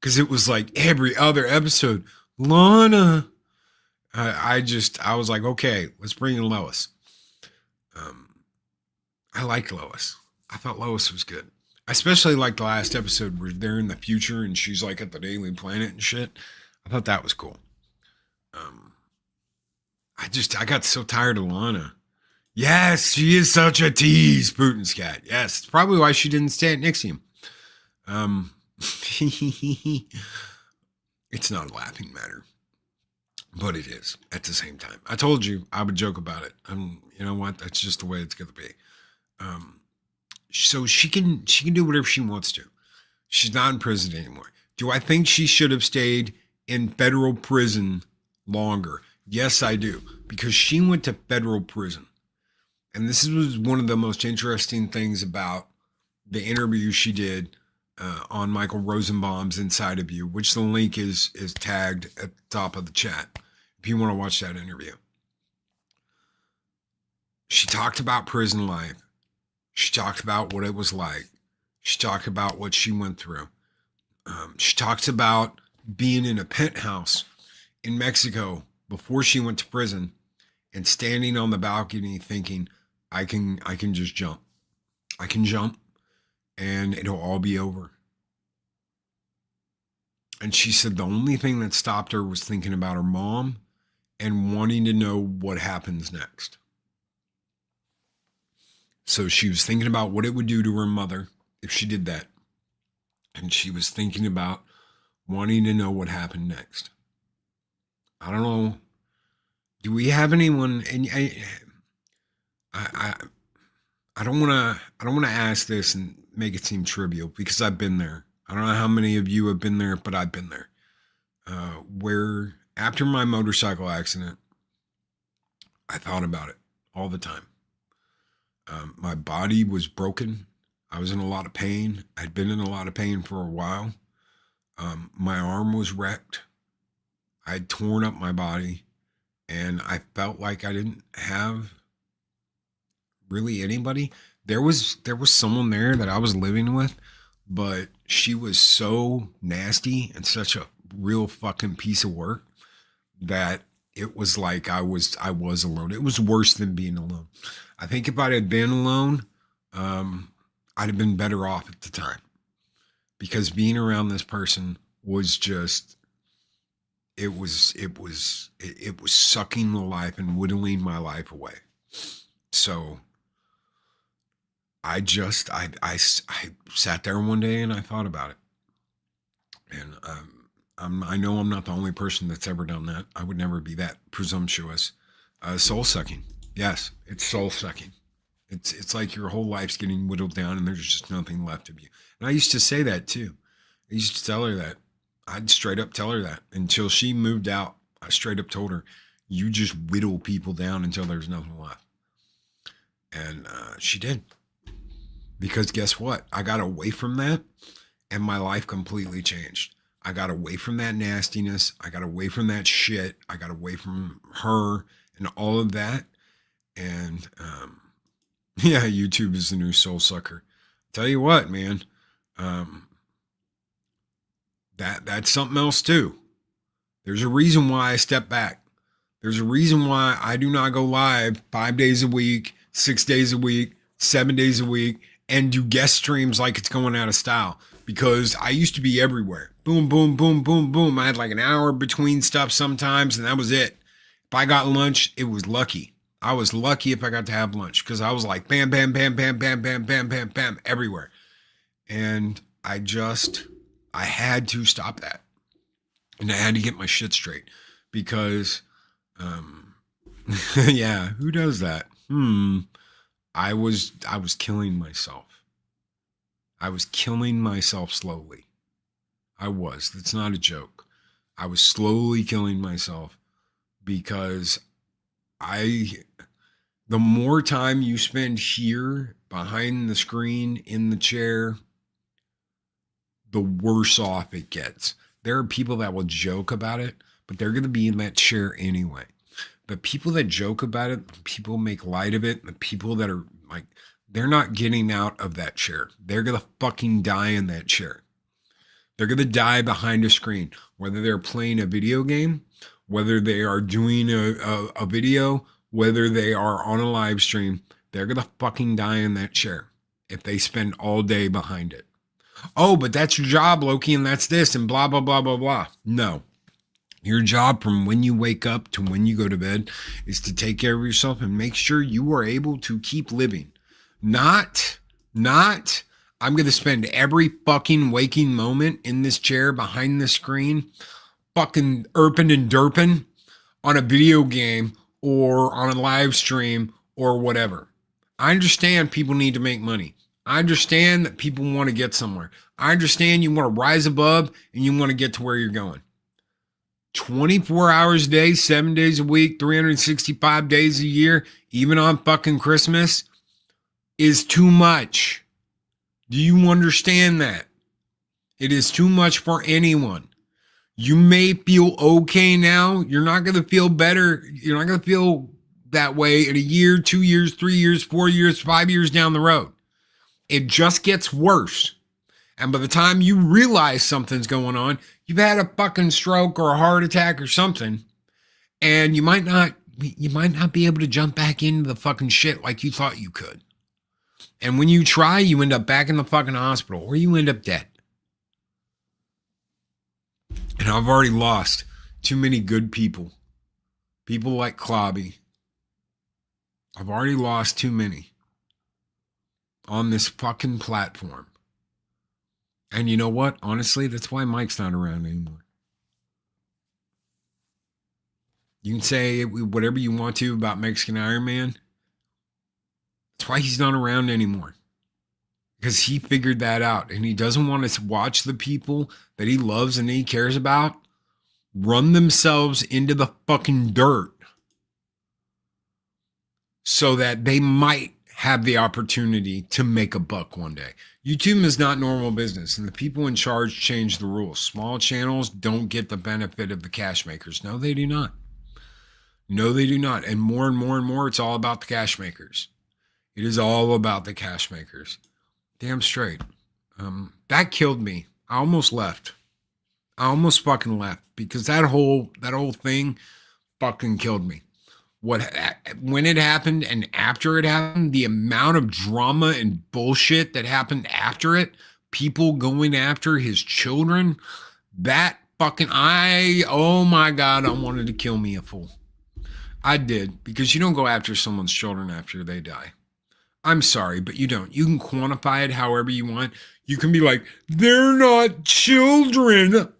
Speaker 4: because it was like every other episode, Lana. I was like, okay, let's bring in Lois. I liked Lois. I thought Lois was good. I especially liked the last episode where they're in the future and she's like at the alien planet and shit. I thought that was cool. I got so tired of Lana. Yes, she is such a tease, Putin's cat. Yes, it's probably why she didn't stay at NXIVM. It's not a laughing matter, but it is at the same time. I told you I would joke about it. You know what? That's just the way it's going to be. So she can do whatever she wants to. She's not in prison anymore. Do I think she should have stayed in federal prison longer? Yes, I do, because she went to federal prison. And this was one of the most interesting things about the interview she did on Michael Rosenbaum's Inside of You, which the link is tagged at the top of the chat if you want to watch that interview. She talked about prison life. She talked about what it was like. She talked about what she went through. She talks about being in a penthouse in Mexico before she went to prison and standing on the balcony thinking, I can just jump. I can jump and it'll all be over. And she said the only thing that stopped her was thinking about her mom and wanting to know what happens next. So she was thinking about what it would do to her mother if she did that. And she was thinking about wanting to know what happened next. I don't know. Do we have anyone? And I don't want to ask this and make it seem trivial because I've been there. I don't know how many of you have been there, but I've been there. Where after my motorcycle accident, I thought about it all the time. My body was broken. I was in a lot of pain. I'd been in a lot of pain for a while. My arm was wrecked. I'd torn up my body and I felt like I didn't have really anybody. There was someone there that I was living with, but she was so nasty and such a real fucking piece of work that it was like I was alone. It was worse than being alone. I think if I'd have been alone, I'd have been better off at the time, because being around this person was just, it was sucking the life and whittling my life away. So I sat there one day and I thought about it. And I know I'm not the only person that's ever done that. I would never be that presumptuous. Soul sucking. Yes, it's soul sucking. It's like your whole life's getting whittled down and there's just nothing left of you. And I used to say that too. I used to tell her that. I'd straight up tell her that until she moved out. I straight up told her, you just whittle people down until there's nothing left. And she did. Because guess what? I got away from that and my life completely changed. I got away from that nastiness. I got away from that shit. I got away from her and all of that. And yeah, YouTube is the new soul sucker. Tell you what, man, that's something else too. There's a reason why I step back. There's a reason why I do not go live 5 days a week, 6 days a week, 7 days a week, and do guest streams like it's going out of style. Because I used to be everywhere. Boom, boom, boom, boom, boom. I had like an hour between stuff sometimes, and that was it. If I got lunch, it was lucky. I was lucky if I got to have lunch because I was like bam, bam, bam, bam, bam, bam, bam, bam, bam, everywhere. And I had to stop that. And I had to get my shit straight because, yeah, who does that? I was killing myself. I was killing myself slowly. I was. That's not a joke. I was slowly killing myself because the more time you spend here behind the screen in the chair, the worse off it gets. There are people that will joke about it, but they're going to be in that chair anyway. The people that joke about it, people make light of it, the people that are like, they're not getting out of that chair. They're going to fucking die in that chair. They're going to die behind a screen, whether they're playing a video game, whether they are doing a video, whether they are on a live stream. They're going to fucking die in that chair if they spend all day behind it. Oh, but that's your job, Loki, and that's this, and blah, blah, blah, blah, blah. No. Your job from when you wake up to when you go to bed is to take care of yourself and make sure you are able to keep living. Not, I'm going to spend every fucking waking moment in this chair behind the screen fucking erping and derping on a video game or on a live stream or whatever. I understand people need to make money. I understand that people want to get somewhere. I understand you want to rise above and you want to get to where you're going. 24 hours a day, 7 days a week, 365 days a year, even on fucking Christmas, is too much. Do you understand that? It is too much for anyone. You may feel okay now. You're not going to feel better. You're not going to feel that way in a year, 2 years, 3 years, 4 years, 5 years down the road. It just gets worse. And by the time you realize something's going on, you've had a fucking stroke or a heart attack or something, and you might not be able to jump back into the fucking shit like you thought you could. And when you try, you end up back in the fucking hospital or you end up dead. And I've already lost too many good people. People like Clobby. I've already lost too many on this fucking platform. And you know what? Honestly, that's why Mike's not around anymore. You can say whatever you want to about Mexican Iron Man. That's why he's not around anymore. Because he figured that out. And he doesn't want to watch the people that he loves and he cares about run themselves into the fucking dirt so that they might have the opportunity to make a buck one day. YouTube is not normal business, and the people in charge change the rules. Small channels don't get the benefit of the cash makers. No, they do not. No, they do not. And more and more and more, it's all about the cash makers. It is all about the cash makers. Damn straight. That killed me. I almost left. I almost fucking left because that whole thing fucking killed me. When it happened and after it happened, the amount of drama and bullshit that happened after it, people going after his children, that fucking, oh my God, I wanted to kill me a fool. I did, because you don't go after someone's children after they die. I'm sorry, but you don't. You can quantify it however you want. You can be like, they're not children.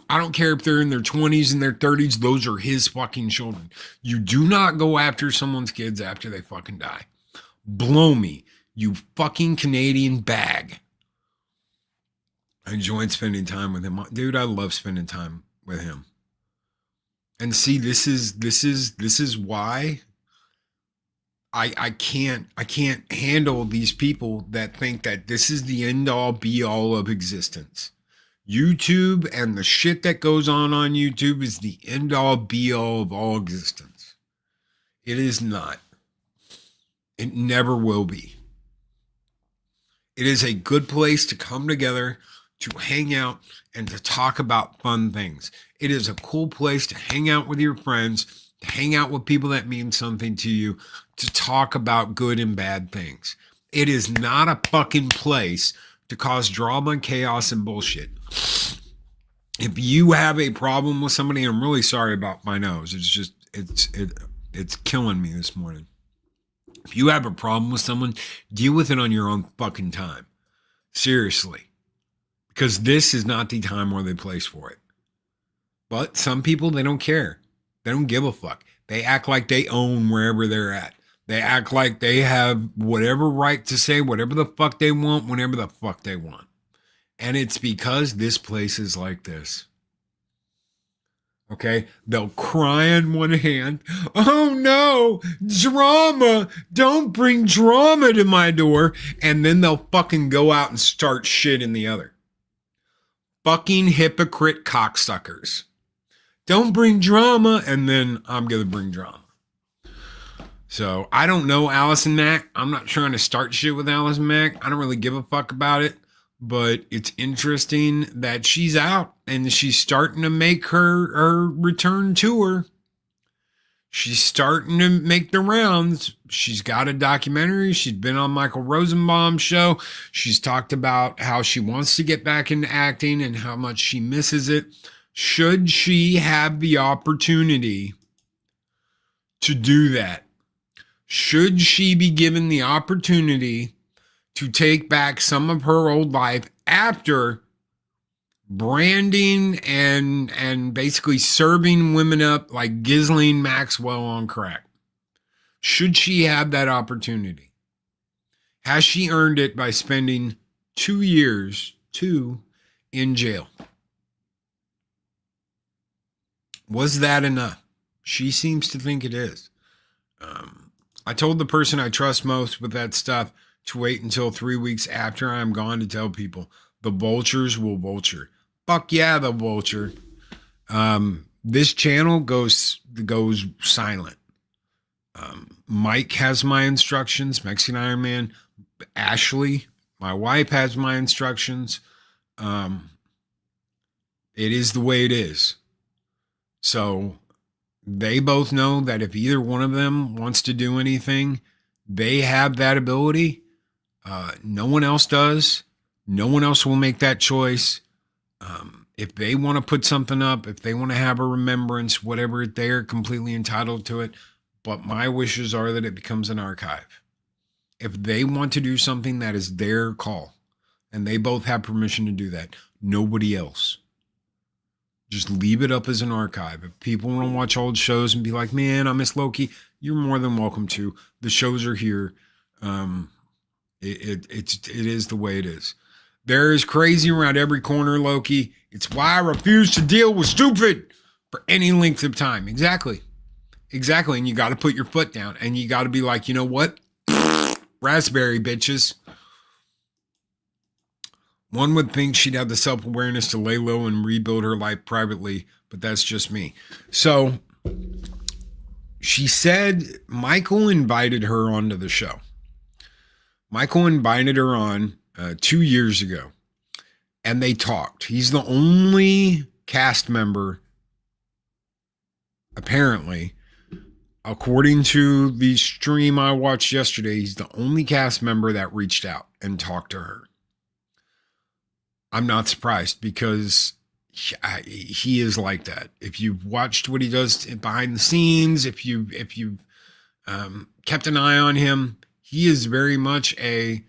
Speaker 4: I don't care if they're in their 20s and their 30s. Those are his fucking children. You do not go after someone's kids after they fucking die. Blow me, you fucking Canadian bag. I enjoyed spending time with him. Dude, I love spending time with him. And see, this is why I can't handle these people that think that this is the end all be all of existence. YouTube and the shit that goes on YouTube is the end all be all of all existence. It is not. It never will be. It is a good place to come together, to hang out, and to talk about fun things. It is a cool place to hang out with your friends, to hang out with people that mean something to you, to talk about good and bad things. It is not a fucking place to cause drama and chaos and bullshit. If you have a problem with somebody, I'm really sorry about my nose. It's killing me this morning. If you have a problem with someone, deal with it on your own fucking time. Seriously. Because this is not the time or the place for it. But some people, they don't care. They don't give a fuck. They act like they own wherever they're at. They act like they have whatever right to say whatever the fuck they want, whenever the fuck they want. And it's because this place is like this. Okay? They'll cry on one hand. Oh no, drama. Don't bring drama to my door. And then they'll fucking go out and start shit in the other. Fucking hypocrite cocksuckers. Don't bring drama. And then I'm going to bring drama. So I don't know Allison Mack. I'm not trying to start shit with Allison Mack. I don't really give a fuck about it. But it's interesting that she's out and she's starting to make her return tour. She's starting to make the rounds. She's got a documentary. She's been on Michael Rosenbaum's show. She's talked about how she wants to get back into acting and how much she misses it. Should she have the opportunity to do that? Should she be given the opportunity to take back some of her old life after branding and basically serving women up like Ghislaine Maxwell on crack? Should she have that opportunity? Has she earned it by spending 2 years, in jail? Was that enough? She seems to think it is. I told the person I trust most with that stuff to wait until 3 weeks after I'm gone to tell people the vultures will vulture. Fuck yeah, the vulture. This channel goes silent. Mike has my instructions. Mexican Iron Man. Ashley, my wife, has my instructions. It is the way it is. So they both know that if either one of them wants to do anything, they have that ability. No one else does. No one else will make that choice. If they want to put something up, if they want to have a remembrance, whatever, they're completely entitled to it. But my wishes are that it becomes an archive. If they want to do something, that is their call. And they both have permission to do that. Nobody else. Just leave it up as an archive. If people want to watch old shows and be like, man, I miss Loki, you're more than welcome to. The shows are here. It is the way it is. There is crazy around every corner, Loki. It's why I refuse to deal with stupid for any length of time. Exactly. And you got to put your foot down and you got to be like, you know what? Raspberry bitches. One would think she'd have the self-awareness to lay low and rebuild her life privately, but that's just me. So she said Michael invited her onto the show. Michael invited her on 2 years ago, and they talked. He's the only cast member, apparently, according to the stream I watched yesterday, he's the only cast member that reached out and talked to her. I'm not surprised because he is like that. If you've watched what he does behind the scenes, if you've kept an eye on him, he is very much a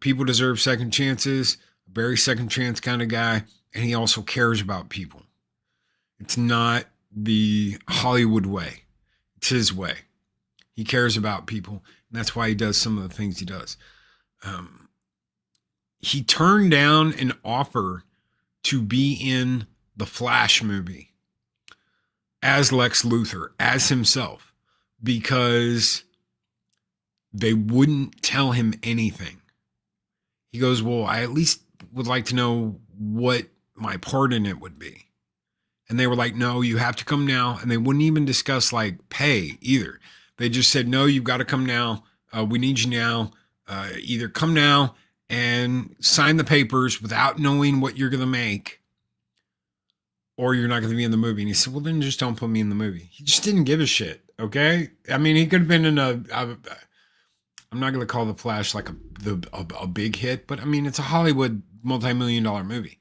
Speaker 4: people deserve second chances, very second chance kind of guy, and he also cares about people. It's not the Hollywood way. It's his way. He cares about people, and that's why he does some of the things he does. He turned down an offer to be in the Flash movie as Lex Luthor, as himself, because they wouldn't tell him anything. He goes, well, I at least would like to know what my part in it would be. And they were like, no, you have to come now. And they wouldn't even discuss like pay either. They just said, no, you've got to come now. We need you now. Either come now and sign the papers without knowing what you're going to make, or you're not going to be in the movie. And he said, well, then just don't put me in the movie. He just didn't give a shit. Okay. I mean, he could have been in I'm not going to call The Flash like a big hit, but I mean, it's a Hollywood multi-million-dollar movie.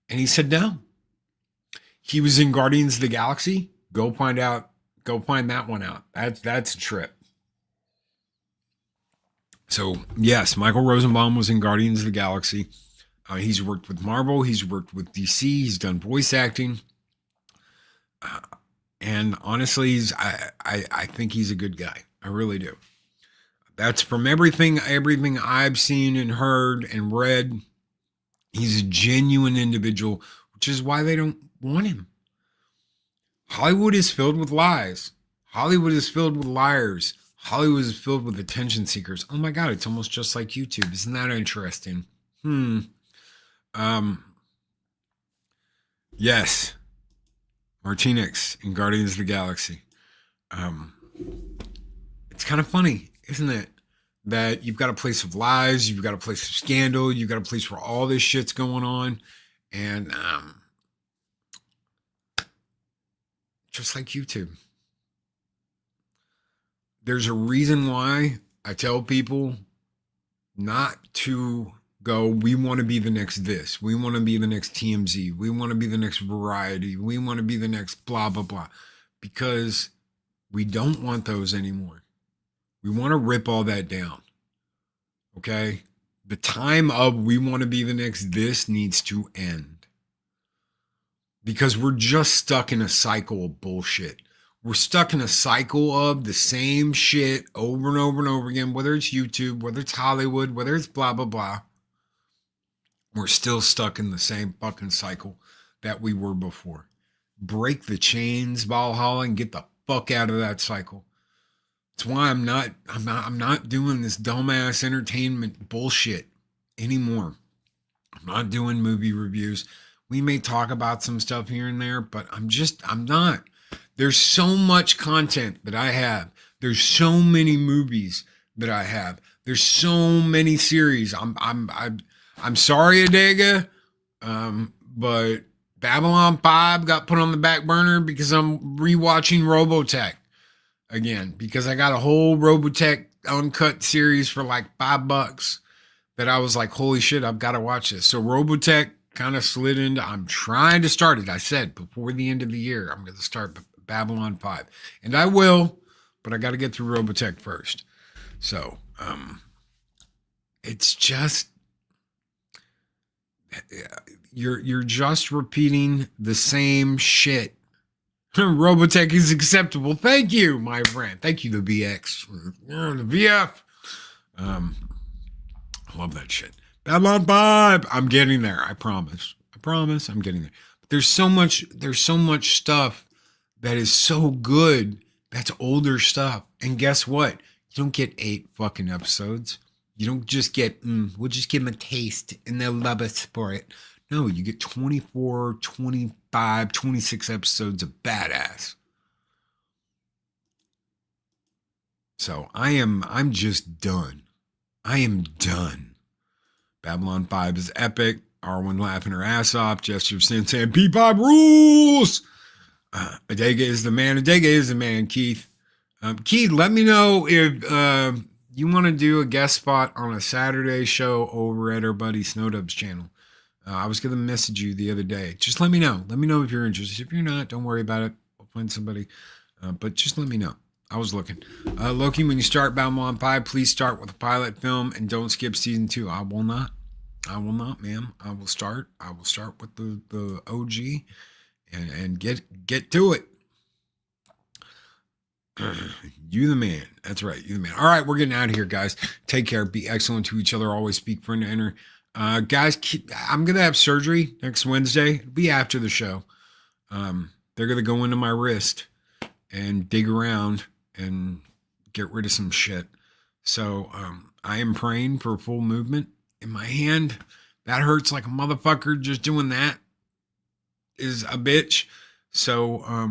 Speaker 4: And he said, no. He was in Guardians of the Galaxy. Go find out Go find that one out. That's a trip. So yes, Michael Rosenbaum was in Guardians of the Galaxy. He's worked with Marvel. He's worked with DC. He's done voice acting. And honestly, I think he's a good guy. I really do. That's from everything I've seen and heard and read. He's a genuine individual, which is why they don't want him. Hollywood is filled with lies. Hollywood is filled with liars. Hollywood is filled with attention seekers. Oh my God, it's almost just like YouTube. Isn't that interesting? Yes. Martinez in Guardians of the Galaxy. It's kind of funny, isn't it? That you've got a place of lies, you've got a place of scandal, you've got a place where all this shit's going on. And just like YouTube. There's a reason why I tell people not to go, we want to be the next this. We want to be the next TMZ. We want to be the next Variety. We want to be the next blah, blah, blah. Because we don't want those anymore. We want to rip all that down. Okay? The time of we want to be the next this needs to end. Because we're just stuck in a cycle of bullshit. We're stuck in a cycle of the same shit over and over and over again, whether it's YouTube, whether it's Hollywood, whether it's blah, blah, blah. We're still stuck in the same fucking cycle that we were before. Break the chains, Valhalla, and get the fuck out of that cycle. That's why I'm not doing this dumbass entertainment bullshit anymore. I'm not doing movie reviews. We may talk about some stuff here and there, but I'm not. There's so much content that I have. There's so many movies that I have. There's so many series. I'm sorry, Adega, but Babylon 5 got put on the back burner because I'm rewatching Robotech again, because I got a whole Robotech uncut series for like $5 that I was like, holy shit, I've got to watch this. So Robotech kind of slid into, I'm trying to start it. I said before the end of the year, I'm going to start Babylon 5, and I will, but I got to get through Robotech first. So, it's just, you're just repeating the same shit. Robotech is acceptable. Thank you, my friend. Thank you, the VX, the VF. I love that shit. Babylon 5. I'm getting there. I promise. I'm getting there. But there's so much stuff that is so good. That's older stuff. And guess what? You don't get 8 fucking episodes. You don't just get, we'll just give them a taste and they'll love us for it. No, you get 24, 25, 26 episodes of badass. So I'm just done. I am done. Babylon 5 is epic. Arwen laughing her ass off. Gesture saying P5 rules. Adega is the man. Adega is the man, Keith. Keith, let me know if you want to do a guest spot on a Saturday show over at our buddy Snowdub's channel. I was going to message you the other day. Just let me know. Let me know if you're interested. If you're not, don't worry about it. I'll find somebody. But just let me know. I was looking. Loki, when you start Babylon 5, please start with a pilot film and don't skip season 2. I will not. I will not, ma'am. I will start with the OG and get to it. You the man. That's right. You the man. All right, we're getting out of here, guys. Take care. Be excellent to each other. Always speak friend to enter. Guys, I'm going to have surgery next Wednesday. It'll be after the show. They're going to go into my wrist and dig around and get rid of some shit. So I am praying for full movement in my hand. That hurts like a motherfucker. Just doing that is a bitch. So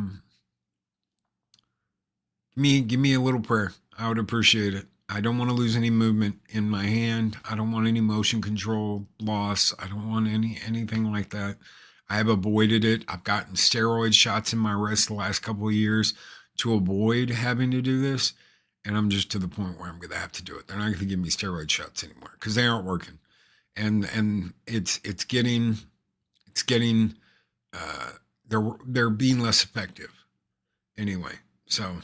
Speaker 4: give me a little prayer. I would appreciate it. I don't want to lose any movement in my hand. I don't want any motion control loss. I don't want anything like that. I have avoided it. I've gotten steroid shots in my wrist the last couple of years to avoid having to do this. And I'm just to the point where I'm going to have to do it. They're not going to give me steroid shots anymore because they aren't working. And it's getting they're being less effective anyway. So,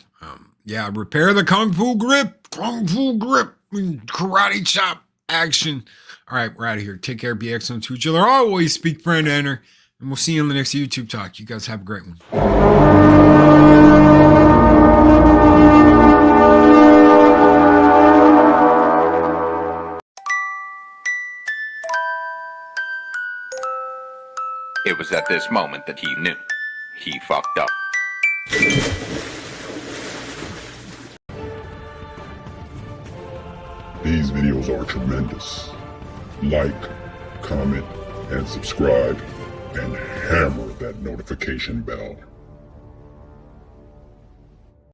Speaker 4: yeah, repair the kung fu grip, karate chop action. All right, we're out of here. Take care. Be excellent to each other. Always speak friend enter. And we'll see you on the next YouTube talk. You guys have a great one.
Speaker 1: It was at this moment that he knew. He fucked up.
Speaker 5: These videos are tremendous. Like, comment, and subscribe, and hammer that notification bell.